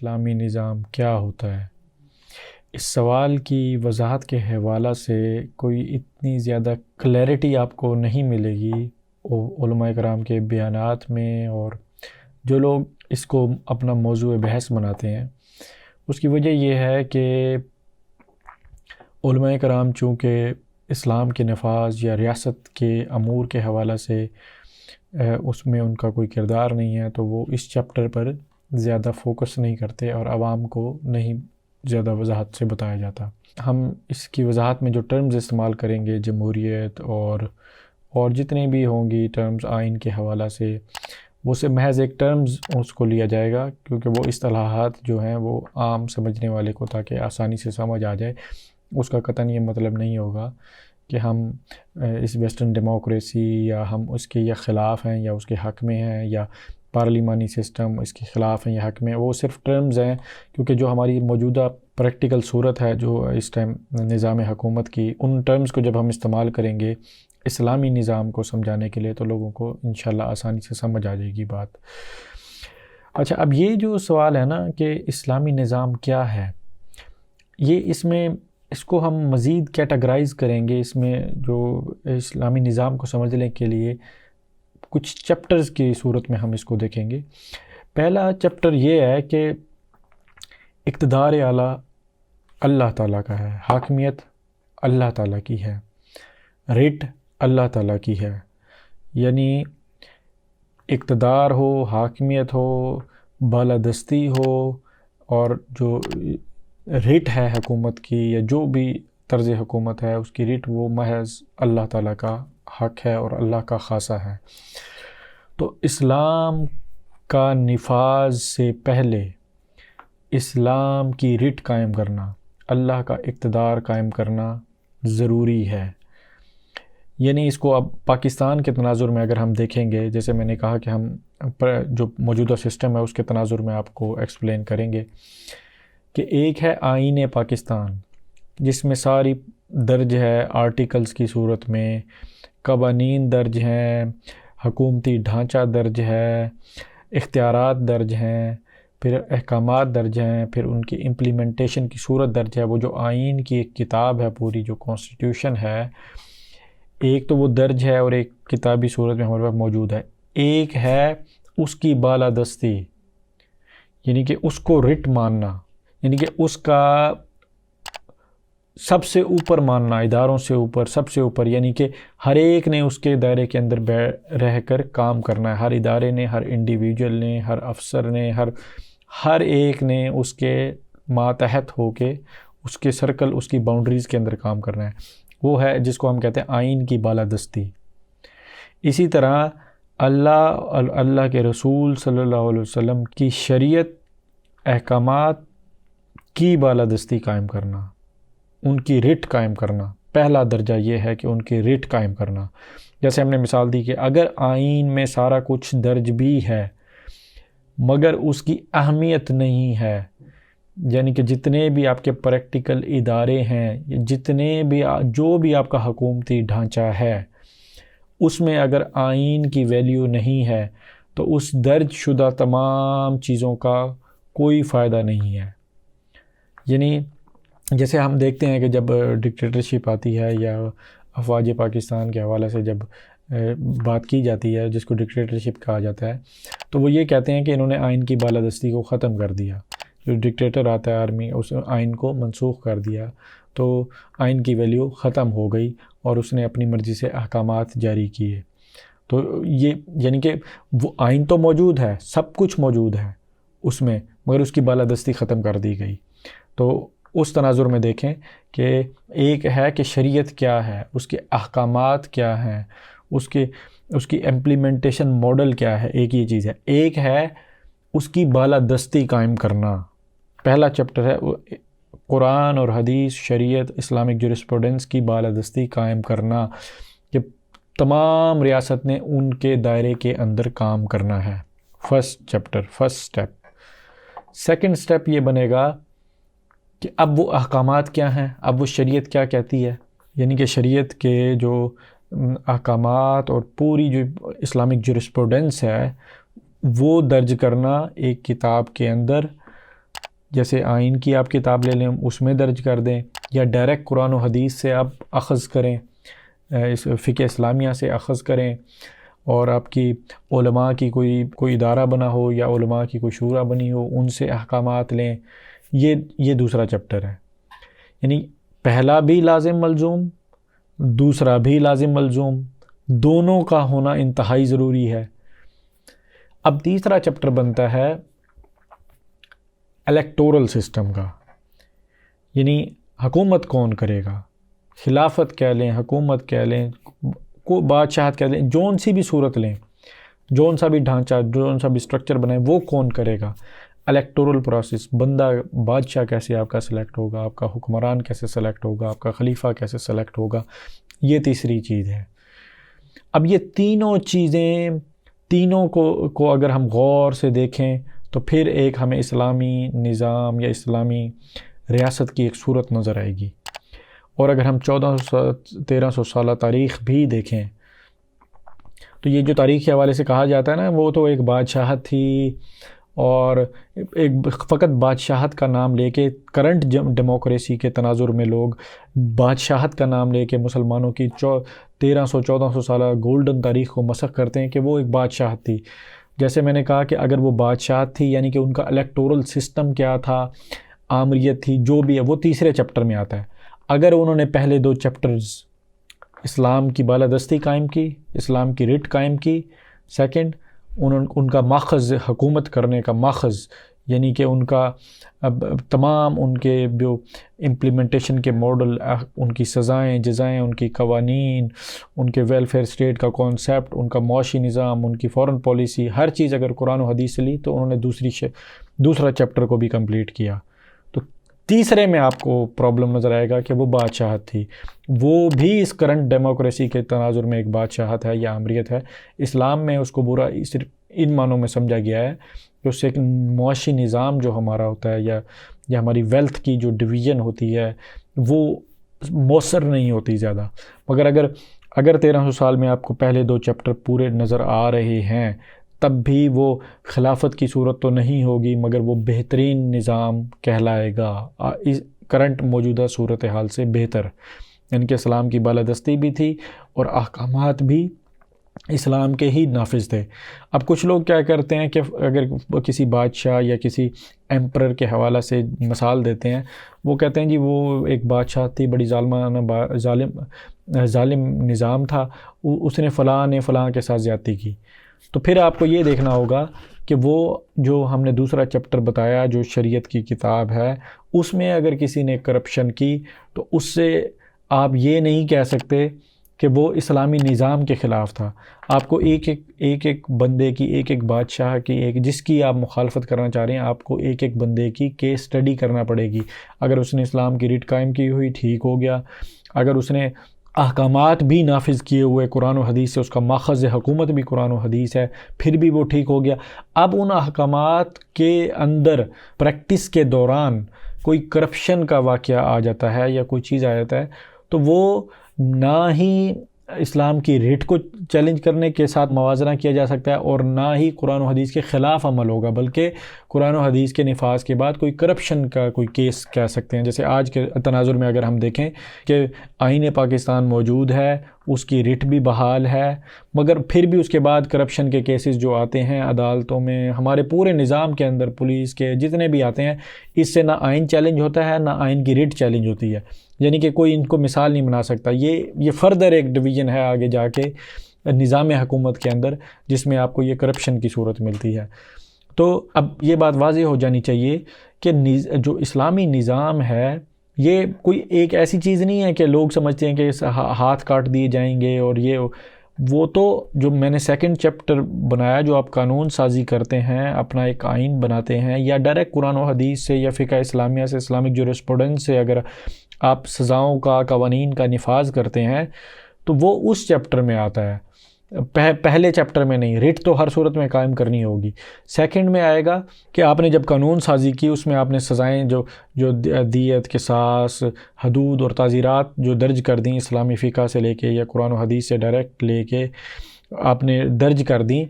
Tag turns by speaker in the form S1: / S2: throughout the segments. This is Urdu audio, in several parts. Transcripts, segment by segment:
S1: اسلامی نظام کیا ہوتا ہے؟ اس سوال کی وضاحت کے حوالہ سے کوئی اتنی زیادہ کلیئرٹی آپ کو نہیں ملے گی علماء کرام کے بیانات میں، اور جو لوگ اس کو اپنا موضوع بحث بناتے ہیں اس کی وجہ یہ ہے کہ علماء کرام چونکہ اسلام کے نفاذ یا ریاست کے امور کے حوالہ سے اس میں ان کا کوئی کردار نہیں ہے، تو وہ اس چیپٹر پر زیادہ فوکس نہیں کرتے اور عوام کو نہیں زیادہ وضاحت سے بتایا جاتا۔ ہم اس کی وضاحت میں جو ٹرمز استعمال کریں گے، جمہوریت اور جتنے بھی ہوں گی ٹرمز آئین کے حوالہ سے، وہ سے محض ایک ٹرمز اس کو لیا جائے گا، کیونکہ وہ اصطلاحات جو ہیں وہ عام سمجھنے والے کو تاکہ آسانی سے سمجھ آ جائے، اس کا قطعاً یہ مطلب نہیں ہوگا کہ ہم اس ویسٹرن ڈیموکریسی یا ہم اس کے یا خلاف ہیں یا اس کے حق میں ہیں، یا پارلیمانی سسٹم اس کے خلاف ہیں یا حق میں۔ وہ صرف ٹرمز ہیں، کیونکہ جو ہماری موجودہ پریکٹیکل صورت ہے جو اس ٹائم نظام حکومت کی، ان ٹرمز کو جب ہم استعمال کریں گے اسلامی نظام کو سمجھانے کے لیے تو لوگوں کو انشاءاللہ آسانی سے سمجھ آ جائے گی بات۔ اچھا، اب یہ جو سوال ہے نا کہ اسلامی نظام کیا ہے، یہ اس کو ہم مزید کیٹاگرائز کریں گے۔ اس میں جو اسلامی نظام کو سمجھنے کے لیے کچھ چیپٹرز کی صورت میں ہم اس کو دیکھیں گے۔ پہلا چیپٹر یہ ہے کہ اقتدار اعلیٰ اللہ تعالیٰ کا ہے، حاکمیت اللہ تعالیٰ کی ہے، رٹ اللہ تعالیٰ کی ہے، یعنی اقتدار ہو، حاکمیت ہو، بالادستی ہو، اور جو رٹ ہے حکومت کی یا جو بھی طرز حکومت ہے اس کی رٹ، وہ محض اللہ تعالیٰ کا حق ہے اور اللہ کا خاصہ ہے۔ تو اسلام کا نفاذ سے پہلے اسلام کی رٹ قائم کرنا، اللہ کا اقتدار قائم کرنا ضروری ہے۔ یعنی اس کو اب پاکستان کے تناظر میں اگر ہم دیکھیں گے، جیسے میں نے کہا کہ ہم جو موجودہ سسٹم ہے اس کے تناظر میں آپ کو ایکسپلین کریں گے کہ ایک ہے آئین پاکستان، جس میں ساری درج ہے آرٹیکلز کی صورت میں، قوانین درج ہیں، حکومتی ڈھانچہ درج ہے، اختیارات درج ہیں، پھر احکامات درج ہیں، پھر ان کی امپلیمنٹیشن کی صورت درج ہے۔ وہ جو آئین کی ایک کتاب ہے، پوری جو کانسٹیٹیوشن ہے، ایک تو وہ درج ہے اور ایک کتابی صورت میں ہمارے پاس موجود ہے۔ ایک ہے اس کی بالادستی، یعنی کہ اس کو رٹ ماننا، یعنی کہ اس کا سب سے اوپر ماننا، اداروں سے اوپر، سب سے اوپر، یعنی کہ ہر ایک نے اس کے دائرے کے اندر رہ کر کام کرنا ہے، ہر ادارے نے، ہر انڈیویجول نے، ہر افسر نے، ہر ایک نے اس کے ماتحت ہو کے اس کے سرکل، اس کی باؤنڈریز کے اندر کام کرنا ہے۔ وہ ہے جس کو ہم کہتے ہیں آئین کی بالادستی۔ اسی طرح اللہ کے رسول صلی اللہ علیہ وسلم کی شریعت، احکامات کی بالادستی قائم کرنا، ان کی رٹ قائم کرنا۔ پہلا درجہ یہ ہے کہ ان کی رٹ قائم کرنا۔ جیسے ہم نے مثال دی کہ اگر آئین میں سارا کچھ درج بھی ہے مگر اس کی اہمیت نہیں ہے، یعنی کہ جتنے بھی آپ کے پریکٹیکل ادارے ہیں، جو بھی آپ کا حکومتی ڈھانچہ ہے، اس میں اگر آئین کی ویلیو نہیں ہے تو اس درج شدہ تمام چیزوں کا کوئی فائدہ نہیں ہے۔ یعنی جیسے ہم دیکھتے ہیں کہ جب ڈکٹیٹرشپ آتی ہے یا افواج پاکستان کے حوالے سے جب بات کی جاتی ہے، جس کو ڈکٹیٹرشپ کہا جاتا ہے، تو وہ یہ کہتے ہیں کہ انہوں نے آئین کی بالادستی کو ختم کر دیا۔ جو ڈکٹیٹر آتا ہے آرمی، اس آئین کو منسوخ کر دیا، تو آئین کی ویلیو ختم ہو گئی اور اس نے اپنی مرضی سے احکامات جاری کیے۔ تو یہ یعنی کہ وہ آئین تو موجود ہے، سب کچھ موجود ہے اس میں، مگر اس کی بالادستی ختم کر دی گئی۔ تو اس تناظر میں دیکھیں کہ ایک ہے کہ شریعت کیا ہے، اس کے احکامات کیا ہیں، اس کی امپلیمنٹیشن ماڈل کیا ہے، ایک یہ چیز ہے۔ ایک ہے اس کی بالادستی قائم کرنا۔ پہلا چیپٹر ہے قرآن اور حدیث، شریعت، اسلامک جورسپروڈنس کی بالادستی قائم کرنا، کہ تمام ریاست نے ان کے دائرے کے اندر کام کرنا ہے۔ First chapter, first step. Second step یہ بنے گا کہ اب وہ احکامات کیا ہیں، اب وہ شریعت کیا کہتی ہے، یعنی کہ شریعت کے جو احکامات اور پوری جو اسلامک جورسپروڈنس ہے وہ درج کرنا ایک کتاب کے اندر جیسے آئین کی آپ کتاب لے لیں اس میں درج کر دیں، یا ڈائریکٹ قرآن و حدیث سے آپ اخذ کریں، اس فقہ اسلامیہ سے اخذ کریں، اور آپ کی علماء کی کوئی ادارہ بنا ہو یا علماء کی کوئی شورا بنی ہو ان سے احکامات لیں. یہ دوسرا چیپٹر ہے. یعنی پہلا بھی لازم ملزوم، دوسرا بھی لازم ملزوم، دونوں کا ہونا انتہائی ضروری ہے. اب تیسرا چیپٹر بنتا ہے الیکٹورل سسٹم کا، یعنی حکومت کون کرے گا، خلافت کہہ لیں، حکومت کہہ لیں، بادشاہت کہہ لیں، جون سی بھی صورت لیں، جون سا بھی ڈھانچہ، جون سا بھی سٹرکچر بنائیں، وہ کون کرے گا. الیکٹورل پروسیس، بندہ بادشاہ کیسے آپ کا سلیکٹ ہوگا، آپ کا حکمران کیسے سلیکٹ ہوگا، آپ کا خلیفہ کیسے سلیکٹ ہوگا، یہ تیسری چیز ہے. اب یہ تینوں چیزیں، تینوں کو اگر ہم غور سے دیکھیں تو پھر ایک ہمیں اسلامی نظام یا اسلامی ریاست کی ایک صورت نظر آئے گی. اور اگر ہم 1300 سالہ تاریخ بھی دیکھیں تو یہ جو تاریخ کے حوالے سے کہا جاتا ہے نا، وہ تو ایک بادشاہت تھی، اور ایک فقط بادشاہت کا نام لے کے کرنٹ ڈیموکریسی کے تناظر میں لوگ بادشاہت کا نام لے کے مسلمانوں کی 1300-1400 سالہ گولڈن تاریخ کو مسخ کرتے ہیں کہ وہ ایک بادشاہت تھی. جیسے میں نے کہا کہ اگر وہ بادشاہت تھی، یعنی کہ ان کا الیکٹورل سسٹم کیا تھا، آمریت تھی، جو بھی ہے وہ تیسرے چیپٹر میں آتا ہے. اگر انہوں نے پہلے دو چیپٹرز اسلام کی بالادستی قائم کی، اسلام کی رٹ قائم کی، سیکنڈ ان کا ماخذ حکومت کرنے کا ماخذ، یعنی کہ ان کا تمام ان کے جو امپلیمنٹیشن کے ماڈل، ان کی سزائیں جزائیں، ان کی قوانین، ان کے ویلفیئر اسٹیٹ کا کانسیپٹ، ان کا معاشی نظام، ان کی فورن پالیسی، ہر چیز اگر قرآن و حدیث سے لی تو انہوں نے دوسرا چیپٹر کو بھی کمپلیٹ کیا. تو تیسرے میں آپ کو پرابلم نظر آئے گا کہ وہ بادشاہت تھی، وہ بھی اس کرنٹ ڈیموکریسی کے تناظر میں ایک بادشاہت ہے یا آمریت ہے. اسلام میں اس کو برا صرف ان معنوں میں سمجھا گیا ہے کہ اس سے ایک معاشی نظام جو ہمارا ہوتا ہے یا ہماری ویلتھ کی جو ڈویژن ہوتی ہے وہ مؤثر نہیں ہوتی زیادہ. مگر اگر 1300 سال میں آپ کو پہلے دو چیپٹر پورے نظر آ رہے ہیں، تب بھی وہ خلافت کی صورت تو نہیں ہوگی، مگر وہ بہترین نظام کہلائے گا، اس کرنٹ موجودہ صورتحال سے بہتر. یعنی کہ اسلام کی بالادستی بھی تھی اور احکامات بھی اسلام کے ہی نافذ تھے. اب کچھ لوگ کیا کرتے ہیں کہ اگر کسی بادشاہ یا کسی ایمپرر کے حوالہ سے مثال دیتے ہیں، وہ کہتے ہیں جی وہ ایک بادشاہ تھی، بڑی ظالم نظام تھا، اس نے فلاں کے ساتھ زیادتی کی. تو پھر آپ کو یہ دیکھنا ہوگا کہ وہ جو ہم نے دوسرا چیپٹر بتایا جو شریعت کی کتاب ہے، اس میں اگر کسی نے کرپشن کی تو اس سے آپ یہ نہیں کہہ سکتے کہ وہ اسلامی نظام کے خلاف تھا. آپ کو ایک بندے کی، ایک بادشاہ کی، جس کی آپ مخالفت کرنا چاہ رہے ہیں، آپ کو ایک بندے کی کیس اسٹڈی کرنا پڑے گی. اگر اس نے اسلام کی ریٹ قائم کی ہوئی، ٹھیک ہو گیا. اگر اس نے احکامات بھی نافذ کیے ہوئے قرآن و حدیث سے، اس کا ماخذ حکومت بھی قرآن و حدیث ہے، پھر بھی وہ ٹھیک ہو گیا. اب ان احکامات کے اندر پریکٹس کے دوران کوئی کرپشن کا واقعہ آ جاتا ہے یا کوئی چیز آ جاتا ہے تو وہ نہ ہی اسلام کی ریٹ کو چیلنج کرنے کے ساتھ موازنہ کیا جا سکتا ہے اور نہ ہی قرآن و حدیث کے خلاف عمل ہوگا، بلکہ قرآن و حدیث کے نفاذ کے بعد کوئی کرپشن کا کوئی کیس کہہ سکتے ہیں. جیسے آج کے تناظر میں اگر ہم دیکھیں کہ آئین پاکستان موجود ہے، اس کی ریٹ بھی بحال ہے، مگر پھر بھی اس کے بعد کرپشن کے کیسز جو آتے ہیں عدالتوں میں، ہمارے پورے نظام کے اندر پولیس کے جتنے بھی آتے ہیں، اس سے نہ آئین چیلنج ہوتا ہے نہ آئین کی ریٹ چیلنج ہوتی ہے. یعنی کہ کوئی ان کو مثال نہیں بنا سکتا. یہ فردر ایک ڈویژن ہے آگے جا کے نظام حکومت کے اندر، جس میں آپ کو یہ کرپشن کی صورت ملتی ہے. تو اب یہ بات واضح ہو جانی چاہیے کہ جو اسلامی نظام ہے یہ کوئی ایک ایسی چیز نہیں ہے کہ لوگ سمجھتے ہیں کہ ہاتھ کاٹ دیے جائیں گے. اور وہ تو جو میں نے سیکنڈ چیپٹر بنایا، جو آپ قانون سازی کرتے ہیں، اپنا ایک آئین بناتے ہیں، یا ڈائریکٹ قرآن و حدیث سے یا فقہ اسلامیہ سے، اسلامک جورسپروڈنس سے اگر آپ سزاؤں کا، قوانین کا نفاذ کرتے ہیں تو وہ اس چیپٹر میں آتا ہے، پہلے چیپٹر میں نہیں. ریٹ تو ہر صورت میں قائم کرنی ہوگی. سیکنڈ میں آئے گا کہ آپ نے جب قانون سازی کی، اس میں آپ نے سزائیں جو دیت، قصاص، حدود اور تعزیرات جو درج کر دیں اسلامی فقہ سے لے کے یا قرآن و حدیث سے ڈائریکٹ لے کے آپ نے درج کر دیں،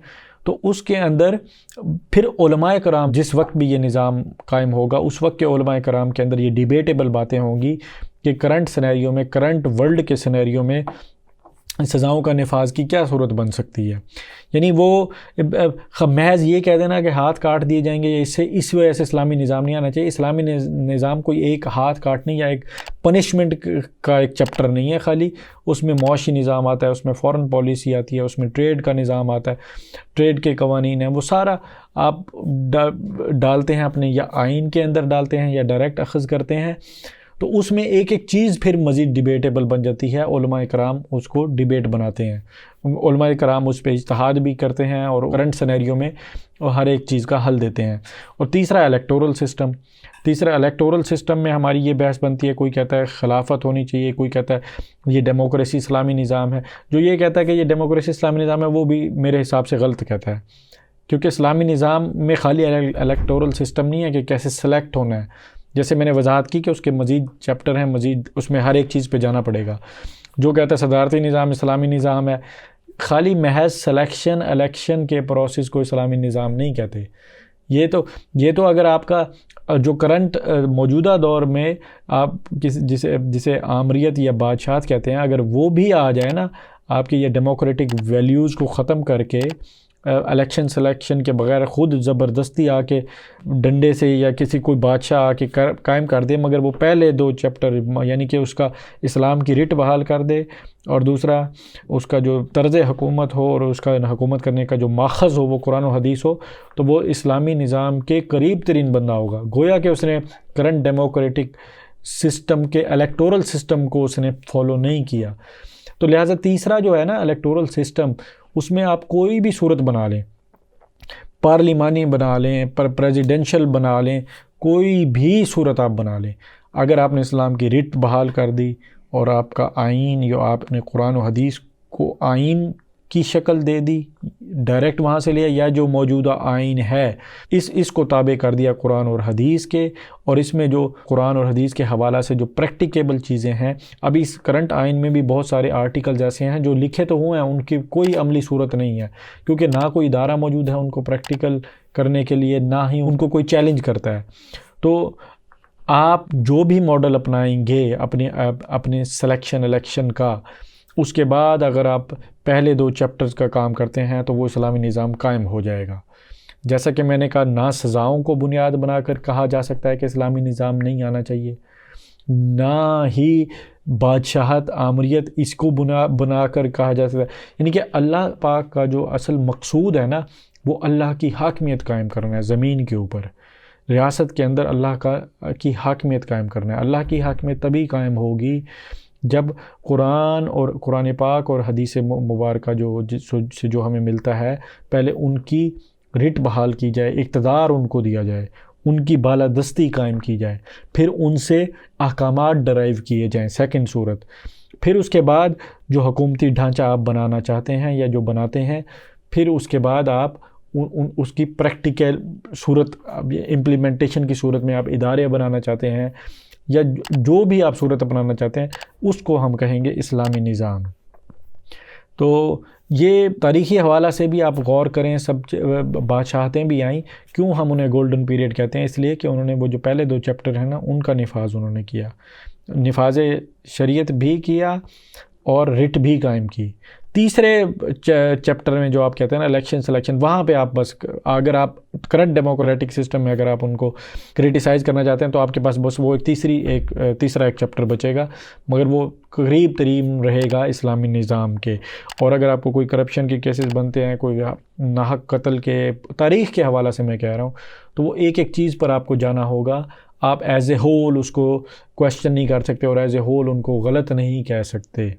S1: تو اس کے اندر پھر علماء کرام جس وقت بھی یہ نظام قائم ہوگا اس وقت کے علماء کرام کے اندر یہ ڈیبیٹیبل باتیں ہوں گی کہ کرنٹ سینیریو میں، کرنٹ ورلڈ کے سینیریو میں سزاؤں کا نفاذ کی کیا صورت بن سکتی ہے. یعنی وہ محض یہ کہہ دینا کہ ہاتھ کاٹ دیے جائیں گے یا اس وجہ سے اسلامی نظام نہیں آنا چاہیے. اسلامی نظام کوئی ایک ہاتھ کاٹنے یا ایک پنشمنٹ کا ایک چیپٹر نہیں ہے خالی. اس میں معاشی نظام آتا ہے، اس میں فورن پالیسی آتی ہے، اس میں ٹریڈ کا نظام آتا ہے، ٹریڈ کے قوانین ہیں، وہ سارا آپ ڈالتے ہیں اپنے یا آئین کے اندر ڈالتے ہیں یا ڈائریکٹ اخذ کرتے ہیں. تو اس میں ایک ایک چیز پھر مزید ڈیبیٹیبل بن جاتی ہے. علماء کرام اس کو ڈیبیٹ بناتے ہیں، علماء کرام اس پہ اجتہاد بھی کرتے ہیں اور کرنٹ سینیریو میں ہر ایک چیز کا حل دیتے ہیں. اور تیسرا الیکٹورل سسٹم میں ہماری یہ بحث بنتی ہے. کوئی کہتا ہے خلافت ہونی چاہیے، کوئی کہتا ہے یہ ڈیموکریسی اسلامی نظام ہے. جو یہ کہتا ہے کہ یہ ڈیموکریسی اسلامی نظام ہے وہ بھی میرے حساب سے غلط کہتا ہے، کیونکہ اسلامی نظام میں خالی الیکٹورل سسٹم نہیں ہے کہ کیسے سلیکٹ ہونا ہے. جیسے میں نے وضاحت کی کہ اس کے مزید چیپٹر ہیں، مزید اس میں ہر ایک چیز پہ جانا پڑے گا. جو کہتا ہے صدارتی نظام اسلامی نظام ہے، خالی محض سلیکشن الیکشن کے پروسیس کو اسلامی نظام نہیں کہتے. یہ تو اگر آپ کا جو کرنٹ موجودہ دور میں آپ جسے آمریت یا بادشاہت کہتے ہیں، اگر وہ بھی آ جائے نا، آپ کی یہ ڈیموکریٹک ویلیوز کو ختم کر کے الیکشن سلیکشن کے بغیر خود زبردستی آ کے ڈنڈے سے یا کسی کوئی بادشاہ آ کے قائم کر دے، مگر وہ پہلے 2 چیپٹر یعنی کہ اس کا اسلام کی رٹ بحال کر دے اور دوسرا اس کا جو طرز حکومت ہو اور اس کا حکومت کرنے کا جو ماخذ ہو وہ قرآن و حدیث ہو، تو وہ اسلامی نظام کے قریب ترین بندہ ہوگا. گویا کہ اس نے کرنٹ ڈیموکریٹک سسٹم کے الیکٹورل سسٹم کو اس نے فالو نہیں کیا. تو لہٰذا تیسرا جو ہے نا الیکٹورل سسٹم، اس میں آپ کوئی بھی صورت بنا لیں، پارلیمانی بنا لیں، پریزیڈنشل بنا لیں، کوئی بھی صورت آپ بنا لیں، اگر آپ نے اسلام کی رٹ بحال کر دی اور آپ کا آئین یا آپ نے قرآن و حدیث کو آئین کی شکل دے دی، ڈائریکٹ وہاں سے لیا، یا جو موجودہ آئین ہے اس کو تابع کر دیا قرآن اور حدیث کے، اور اس میں جو قرآن اور حدیث کے حوالہ سے جو پریکٹیکیبل چیزیں ہیں، ابھی اس کرنٹ آئین میں بھی بہت سارے آرٹیکلز ایسے ہیں جو لکھے تو ہوئے ہیں، ان کی کوئی عملی صورت نہیں ہے، کیونکہ نہ کوئی ادارہ موجود ہے ان کو پریکٹیکل کرنے کے لیے، نہ ہی ان کو کوئی چیلنج کرتا ہے. تو آپ جو بھی ماڈل اپنائیں گے اپنے سلیکشن الیکشن کا، اس کے بعد اگر آپ پہلے 2 چیپٹرز کا کام کرتے ہیں تو وہ اسلامی نظام قائم ہو جائے گا. جیسا کہ میں نے کہا، نہ سزاؤں کو بنیاد بنا کر کہا جا سکتا ہے کہ اسلامی نظام نہیں آنا چاہیے، نہ ہی بادشاہت آمریت اس کو بنا کر کہا جا سکتا ہے. یعنی کہ اللہ پاک کا جو اصل مقصود ہے نا، وہ اللہ کی حاکمیت قائم کرنا ہے زمین کے اوپر، ریاست کے اندر اللہ کی حاکمیت قائم کرنا ہے. اللہ کی حاکمیت تبھی قائم ہوگی جب قرآن اور قرآن پاک اور حدیث مبارکہ جو ہمیں ملتا ہے، پہلے ان کی رٹ بحال کی جائے، اقتدار ان کو دیا جائے، ان کی بالادستی قائم کی جائے، پھر ان سے احکامات ڈرائیو کیے جائیں، سیکنڈ صورت. پھر اس کے بعد جو حکومتی ڈھانچہ آپ بنانا چاہتے ہیں یا جو بناتے ہیں، پھر اس کے بعد آپ اس کی پریکٹیکل صورت امپلیمنٹیشن کی صورت میں آپ ادارے بنانا چاہتے ہیں یا جو بھی آپ صورت اپنانا چاہتے ہیں، اس کو ہم کہیں گے اسلامی نظام. تو یہ تاریخی حوالہ سے بھی آپ غور کریں، سب بادشاہتیں بھی آئیں، کیوں ہم انہیں گولڈن پیریڈ کہتے ہیں؟ اس لیے کہ انہوں نے وہ جو پہلے 2 چیپٹر ہیں نا، ان کا نفاذ انہوں نے کیا، نفاذ شریعت بھی کیا اور رٹ بھی قائم کی. تیسرے چیپٹر میں جو آپ کہتے ہیں نا الیکشن سلیکشن، وہاں پہ آپ بس اگر آپ کرنٹ ڈیموکریٹک سسٹم میں اگر آپ ان کو کرٹیسائز کرنا چاہتے ہیں تو آپ کے پاس بس وہ تیسرا ایک چیپٹر بچے گا، مگر وہ قریب ترین رہے گا اسلامی نظام کے. اور اگر آپ کو کوئی کرپشن کے کیسز بنتے ہیں، کوئی ناحق قتل کے، تاریخ کے حوالہ سے میں کہہ رہا ہوں، تو وہ ایک ایک چیز پر آپ کو جانا ہوگا. آپ ایز اے ہول اس کو کویشچن نہیں کر سکتے اور ایز اے ہول ان کو غلط نہیں کہہ سکتے.